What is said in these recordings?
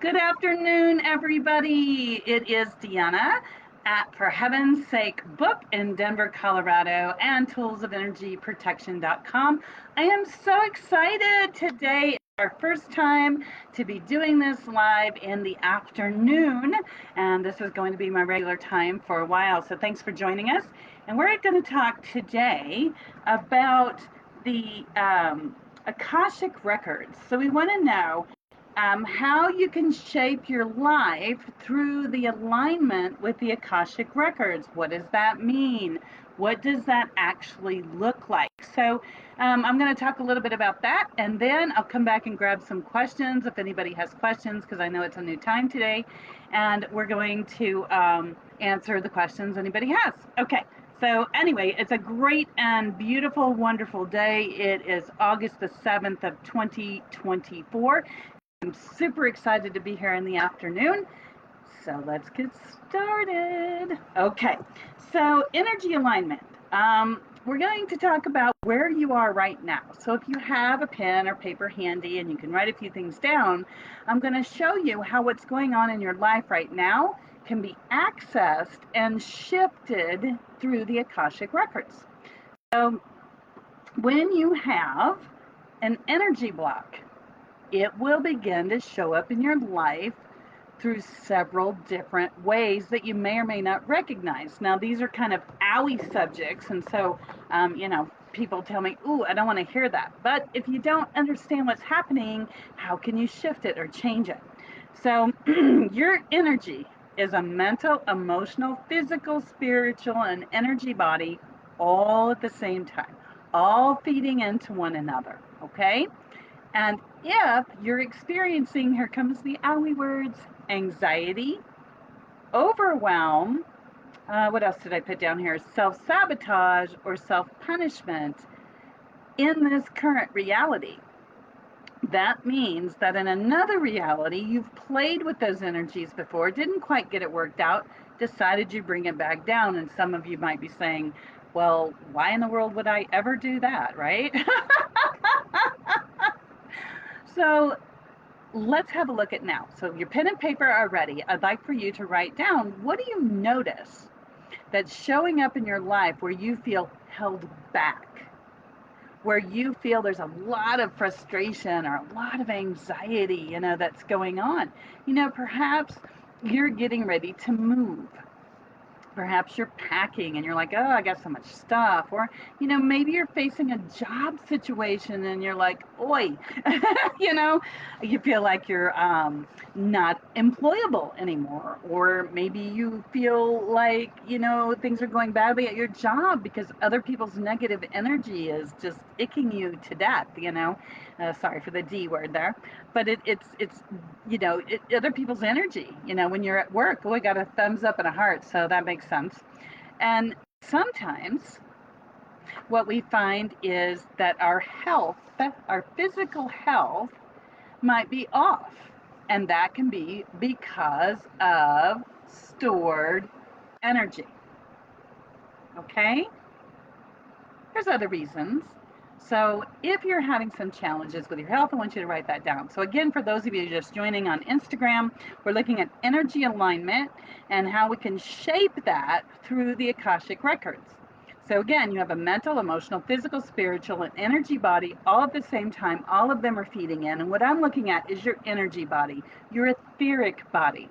Good afternoon, everybody. It is Deanna at For Heaven's Sake Book in Denver, Colorado, and toolsofenergyprotection.com. I am so excited today. Our first time to be doing this live in the afternoon, and this is going to be my regular time for a while. So thanks for joining us. And we're going to talk today about the Akashic Records. So we want to know how you can shape your life through the alignment with the Akashic Records. What does that mean? What does that actually look like? So I'm going to talk a little bit about that, and then I'll come back and grab some questions if anybody has questions, because I know it's a new time today, and we're going to answer the questions anybody has. Okay. So anyway, it's a great and beautiful, wonderful day. It is August the 7th of 2024. I'm super excited to be here in the afternoon. So let's get started. Okay, so energy alignment. We're going to talk about where you are right now. So if you have a pen or paper handy and you can write a few things down, I'm going to show you how what's going on in your life right now can be accessed and shifted through the Akashic Records. So when you have an energy block, it will begin to show up in your life through several different ways that you may or may not recognize. Now, these are kind of owie subjects, and so, people tell me, ooh, I don't want to hear that. But if you don't understand what's happening, how can you shift it or change it? So, your energy is a mental, emotional, physical, spiritual, and energy body all at the same time, all feeding into one another, okay? And if you're experiencing, here comes the owie words, anxiety, overwhelm, what else did I put down here? Self-sabotage or self-punishment in this current reality. That means that in another reality, you've played with those energies before, didn't quite get it worked out, decided you bring it back down. And some of you might be saying, well, why in the world would I ever do that, right? So let's have a look at now. So your pen and paper are ready. I'd like for you to write down, what do you notice that's showing up in your life where you feel held back, where you feel there's a lot of frustration or a lot of anxiety, that's going on? Perhaps you're getting ready to move. Perhaps you're packing and you're like, oh, I got so much stuff. Or, maybe you're facing a job situation and you're like, oi, you feel like you're not employable anymore. Or maybe you feel like, things are going badly at your job because other people's negative energy is just icking you to death, sorry for the D word there. But it's other people's energy, when you're at work. Oh, I got a thumbs up and a heart, so that makes sense. And sometimes what we find is that our health, our physical health, might be off. And that can be because of stored energy. Okay? There's other reasons. So if you're having some challenges with your health, I want you to write that down. So again, for those of you just joining on Instagram, we're looking at energy alignment and how we can shape that through the Akashic Records. So again, you have a mental, emotional, physical, spiritual, and energy body all at the same time. All of them are feeding in. And what I'm looking at is your energy body, your etheric body.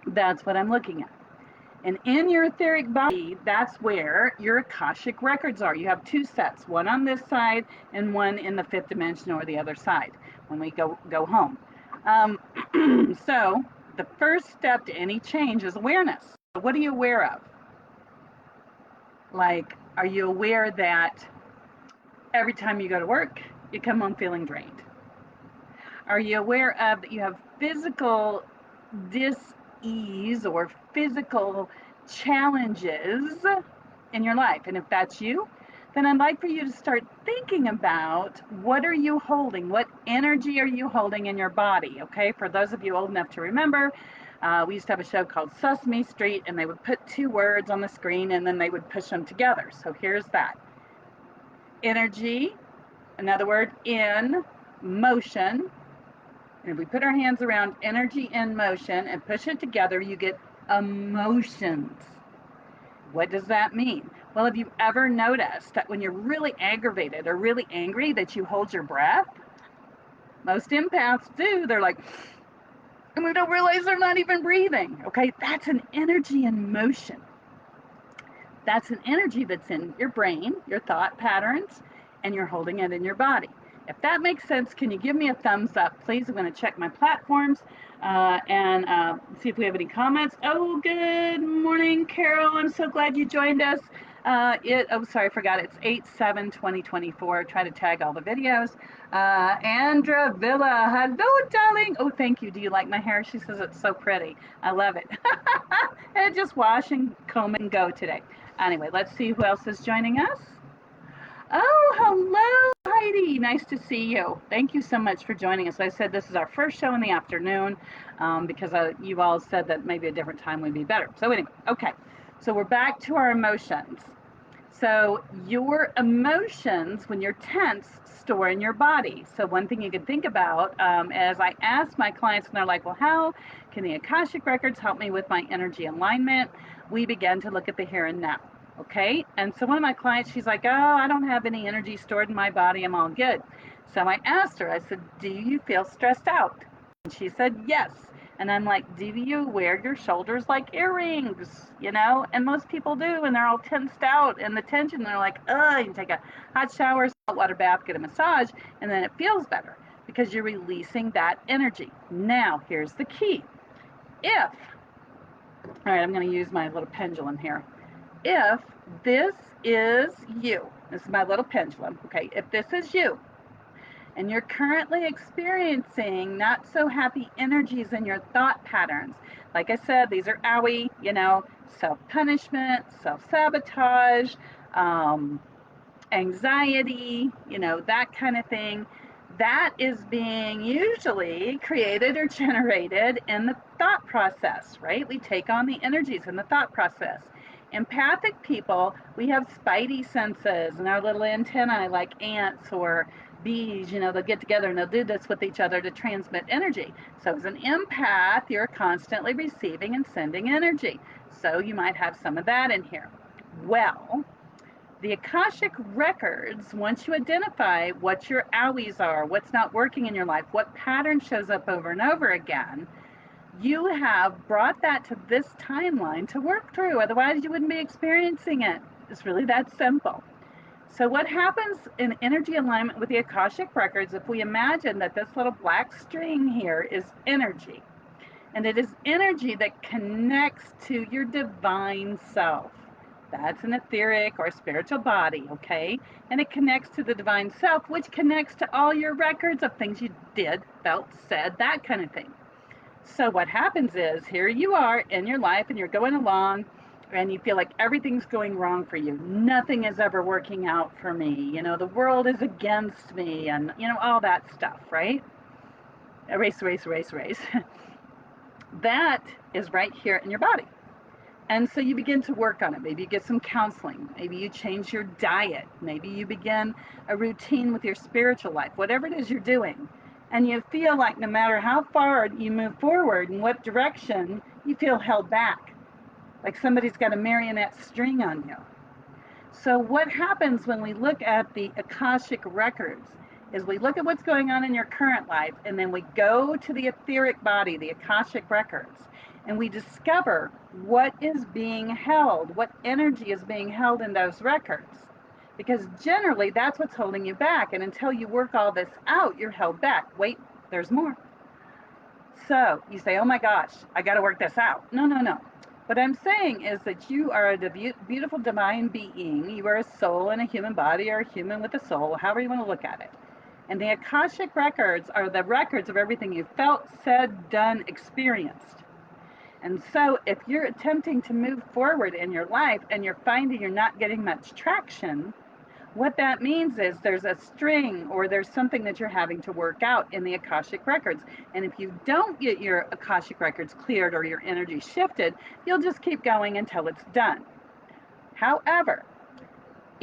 That's what I'm looking at. And in your etheric body, that's where your Akashic Records are. You have two sets, one on this side and one in the fifth dimension or the other side when we go home. So the first step to any change is awareness. What are you aware of? Like, are you aware that every time you go to work, you come home feeling drained? Are you aware of that you have physical dis-ease or physical challenges in your life? And if that's you, then I'd like for you to start thinking about, what are you holding? What energy are you holding in your body? Okay, for those of you old enough to remember, we used to have a show called Sesame Street, and they would put two words on the screen and then they would push them together. So here's that. Energy, another word, in motion, And if we put our hands around energy in motion and push it together, you get emotions. What does that mean? Well, have you ever noticed that when you're really aggravated or really angry that you hold your breath? Most empaths do. They're like, and we don't realize they're not even breathing. Okay, that's an energy in motion. That's an energy that's in your brain, your thought patterns, and you're holding it in your body. If that makes sense, can you give me a thumbs up, please? I'm going to check my platforms and see if we have any comments. Oh, good morning, Carol. I'm so glad you joined us. Sorry, I forgot. It's 8/7/2024. Try to tag all the videos. Andra Villa, hello, darling. Oh, thank you. Do you like my hair? She says it's so pretty. I love it. And just wash and comb and go today. Anyway, let's see who else is joining us. Oh, hello, Heidi. Nice to see you. Thank you so much for joining us. I said this is our first show in the afternoon because you all said that maybe a different time would be better. So anyway, okay. So we're back to our emotions. So your emotions, when you're tense, store in your body. So one thing you can think about, as I ask my clients, and they're like, well, how can the Akashic Records help me with my energy alignment? We begin to look at the here and now. Okay, and so one of my clients, she's like, oh, I don't have any energy stored in my body. I'm all good. So I asked her, I said, do you feel stressed out? And she said, yes. And I'm like, do you wear your shoulders like earrings? You know, and most people do, and they're all tensed out, and the tension, they're like, you take a hot shower, saltwater bath, get a massage, and then it feels better because you're releasing that energy. Now, here's the key. All right, I'm going to use my little pendulum here. If this is you, this is my little pendulum, okay? If this is you, and you're currently experiencing not so happy energies in your thought patterns, like I said, these are owie, you know, self-punishment, self-sabotage, anxiety, you know, that kind of thing. That is being usually created or generated in the thought process, right? We take on the energies in the thought process. Empathic people, we have spidey senses and our little antennae like ants or bees, you know, they'll get together and they'll do this with each other to transmit energy. So as an empath, you're constantly receiving and sending energy. So you might have some of that in here. Well, the Akashic Records, once you identify what your owies are, what's not working in your life, what pattern shows up over and over again, you have brought that to this timeline to work through. Otherwise, you wouldn't be experiencing it. It's really that simple. So what happens in energy alignment with the Akashic Records, if we imagine that this little black string here is energy, and it is energy that connects to your divine self. That's an etheric or spiritual body, okay? And it connects to the divine self, which connects to all your records of things you did, felt, said, that kind of thing. So what happens is, here you are in your life and you're going along and you feel like everything's going wrong for you. Nothing is ever working out for me. You know, the world is against me and, you know, all that stuff, right? Erase, erase, erase, erase. That is right here in your body. And so you begin to work on it. Maybe you get some counseling. Maybe you change your diet. Maybe you begin a routine with your spiritual life, whatever it is you're doing. And you feel like no matter how far you move forward, in what direction, you feel held back. Like somebody's got a marionette string on you. So what happens when we look at the Akashic Records is we look at what's going on in your current life, and then we go to the etheric body, the Akashic Records, and we discover what is being held, what energy is being held in those records. Because generally, that's what's holding you back. And until you work all this out, you're held back. Wait, there's more. So you say, oh my gosh, I got to work this out. No, no, no. What I'm saying is that you are a beautiful divine being. You are a soul in a human body, or a human with a soul, however you want to look at it. And the Akashic Records are the records of everything you felt, said, done, experienced. And so if you're attempting to move forward in your life and you're finding you're not getting much traction, what that means is there's a string or there's something that you're having to work out in the Akashic Records. And if you don't get your Akashic Records cleared or your energy shifted, you'll just keep going until it's done. However,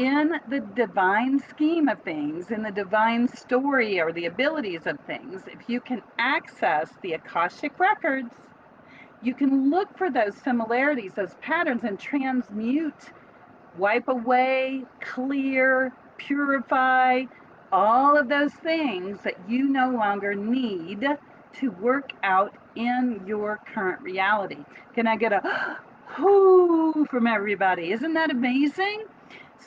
in the divine scheme of things, in the divine story or the abilities of things, if you can access the Akashic Records, you can look for those similarities, those patterns, and transmute, wipe away, clear, purify, all of those things that you no longer need to work out in your current reality. Can I get a whoo from everybody? Isn't that amazing?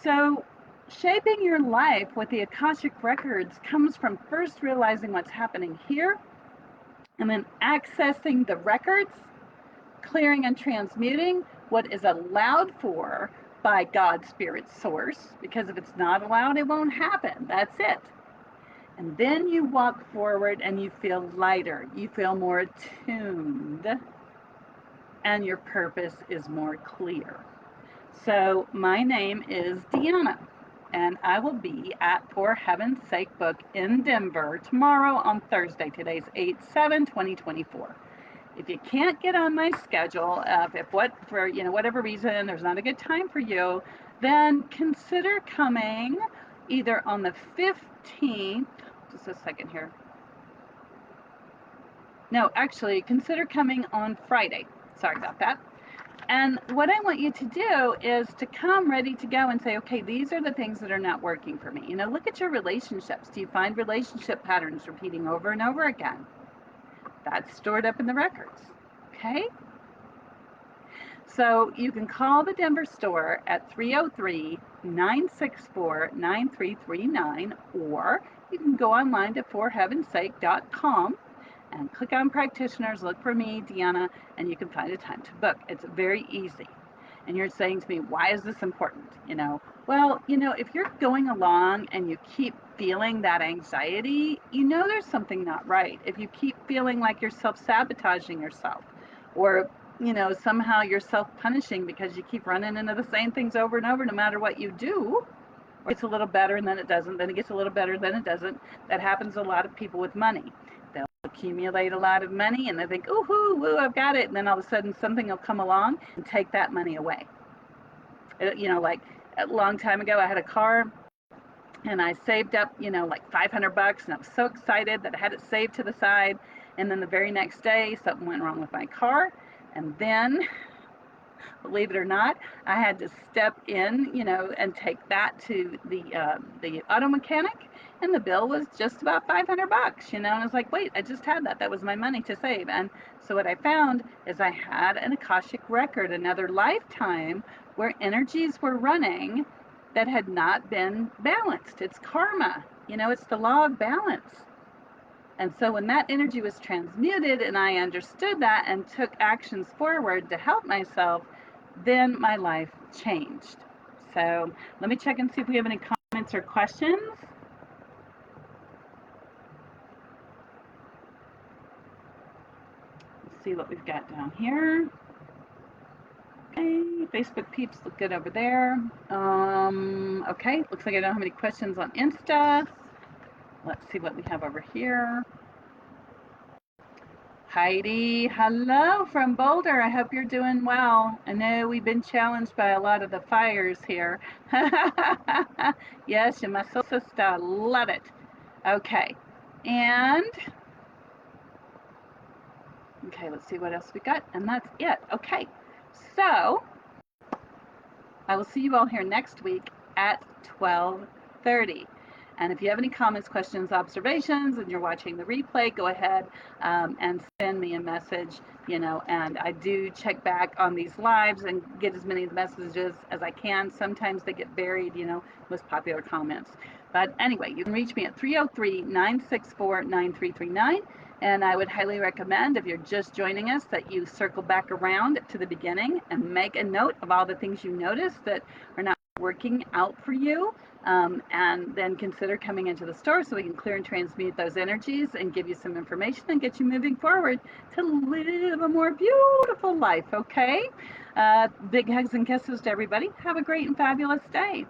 So, shaping your life with the Akashic Records comes from first realizing what's happening here and then accessing the records, clearing and transmuting what is allowed for by God, Spirit, Source, because if it's not allowed, it won't happen. That's it. And then you walk forward and you feel lighter, you feel more attuned, and your purpose is more clear. So my name is Deanna, and I will be at For Heaven's Sake Book in Denver tomorrow on Thursday. Today's 8/7/2024. If you can't get on my schedule, if what for whatever reason there's not a good time for you, then consider coming either on the 15th. Just a second here. No, actually, consider coming on Friday. Sorry about that. And what I want you to do is to come ready to go and say, okay, these are the things that are not working for me. Look at your relationships. Do you find relationship patterns repeating over and over again? That's stored up in the records. Okay? So you can call the Denver store at 303-964-9339, or you can go online to forheavensake.com and click on practitioners, look for me, Deanna, and you can find a time to book. It's very easy. And you're saying to me, why is this important? Well, if you're going along and you keep feeling that anxiety, there's something not right. If you keep feeling like you're self-sabotaging yourself, or somehow you're self-punishing because you keep running into the same things over and over no matter what you do, or it's a little better and then it doesn't, then it gets a little better, then it doesn't. That happens to a lot of people with money. They'll accumulate a lot of money and they think, ooh, woo, I've got it. And then all of a sudden something will come along and take that money away. Like a long time ago, I had a car and I saved up, like $500, and I was so excited that I had it saved to the side. And then the very next day, something went wrong with my car. And then, believe it or not, I had to step in, and take that to the auto mechanic, and the bill was just about $500, and I was like, wait, I just had that. That was my money to save. And so what I found is I had an Akashic record, another lifetime, where energies were running that had not been balanced. It's karma, it's the law of balance. And so when that energy was transmuted and I understood that and took actions forward to help myself, then my life changed. So let me check and see if we have any comments or questions. Let's see what we've got down here. Okay, Facebook peeps look good over there. Okay, looks like I don't have any questions on Insta. Let's see what we have over here. Heidi, hello from Boulder. I hope you're doing well. I know we've been challenged by a lot of the fires here. Yes, you're my soul sister. Love it. Okay. And, okay, let's see what else we got. And that's it. Okay. So, I will see you all here next week at 12:30. And if you have any comments, questions, observations, and you're watching the replay, go ahead and send me a message, and I do check back on these lives and get as many messages as I can. Sometimes they get buried, with popular comments. But anyway, you can reach me at 303-964-9339. And I would highly recommend, if you're just joining us, that you circle back around to the beginning and make a note of all the things you notice that are not working out for you, and then consider coming into the store so we can clear and transmute those energies and give you some information and get you moving forward to live a more beautiful life, okay? Big hugs and kisses to everybody. Have a great and fabulous day.